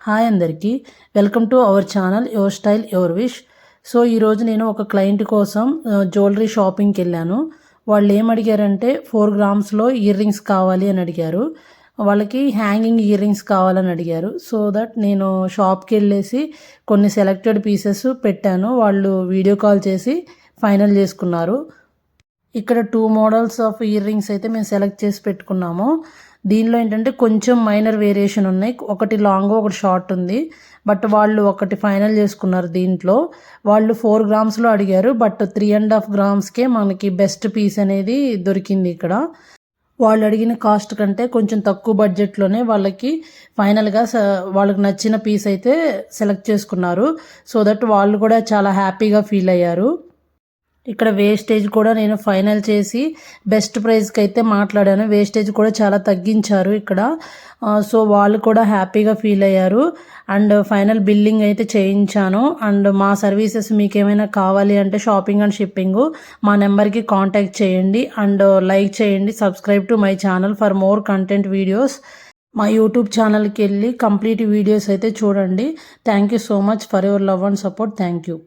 Hi అందరికీ, welcome to our channel your style your wish. So ఈరోజు నేను ఒక క్లయింట్ కోసం జ్యువెలరీ షాపింగ్కి వెళ్ళాను. వాళ్ళు ఏమడిగారంటే 4 గ్రామ్స్లో ఇయర్ రింగ్స్ కావాలి అని అడిగారు. వాళ్ళకి హ్యాంగింగ్ ఇయర్ రింగ్స్ కావాలని అడిగారు. సో దట్ నేను షాప్కి వెళ్ళేసి కొన్ని సెలెక్టెడ్ పీసెస్ పెట్టాను. వాళ్ళు వీడియో కాల్ చేసి ఫైనల్ చేసుకున్నారు. ఇక్కడ 2 మోడల్స్ ఆఫ్ ఇయర్ రింగ్స్ అయితే మేము సెలెక్ట్ చేసి పెట్టుకున్నాము. దీనిలో ఏంటంటే కొంచెం మైనర్ వేరియేషన్ ఉన్నాయి. ఒకటి లాంగ్ ఒకటి షార్ట్ ఉంది. బట్ వాళ్ళు ఒకటి ఫైనల్ చేసుకున్నారు. దీంట్లో వాళ్ళు 4 గ్రామ్స్లో అడిగారు. బట్ 3.5 గ్రామ్స్కే మనకి బెస్ట్ పీస్ అనేది దొరికింది ఇక్కడ. వాళ్ళు అడిగిన కాస్ట్ కంటే కొంచెం తక్కువ బడ్జెట్లోనే వాళ్ళకి ఫైనల్గా వాళ్ళకి నచ్చిన పీస్ అయితే సెలెక్ట్ చేసుకున్నారు. సో దట్ వాళ్ళు కూడా చాలా హ్యాపీగా ఫీల్ అయ్యారు. ఇక్కడ వేస్టేజ్ కూడా నేను ఫైనల్ చేసి బెస్ట్ ప్రైస్కి అయితే మాట్లాడాను. వేస్టేజ్ కూడా చాలా తగ్గించారు ఇక్కడ. సో వాళ్ళు కూడా హ్యాపీగా ఫీల్ అయ్యారు. అండ్ ఫైనల్ బిల్లింగ్ అయితే చేయించాను. అండ్ మా సర్వీసెస్ మీకు ఏమైనా కావాలి అంటే షాపింగ్ అండ్ షిప్పింగ్ మా నెంబర్కి కాంటాక్ట్ చేయండి. అండ్ లైక్ చేయండి. Subscribe to my channel for more content videos. మా యూట్యూబ్ ఛానల్కి వెళ్ళి కంప్లీట్ వీడియోస్ అయితే చూడండి. Thank you so much for your love and support. Thank you.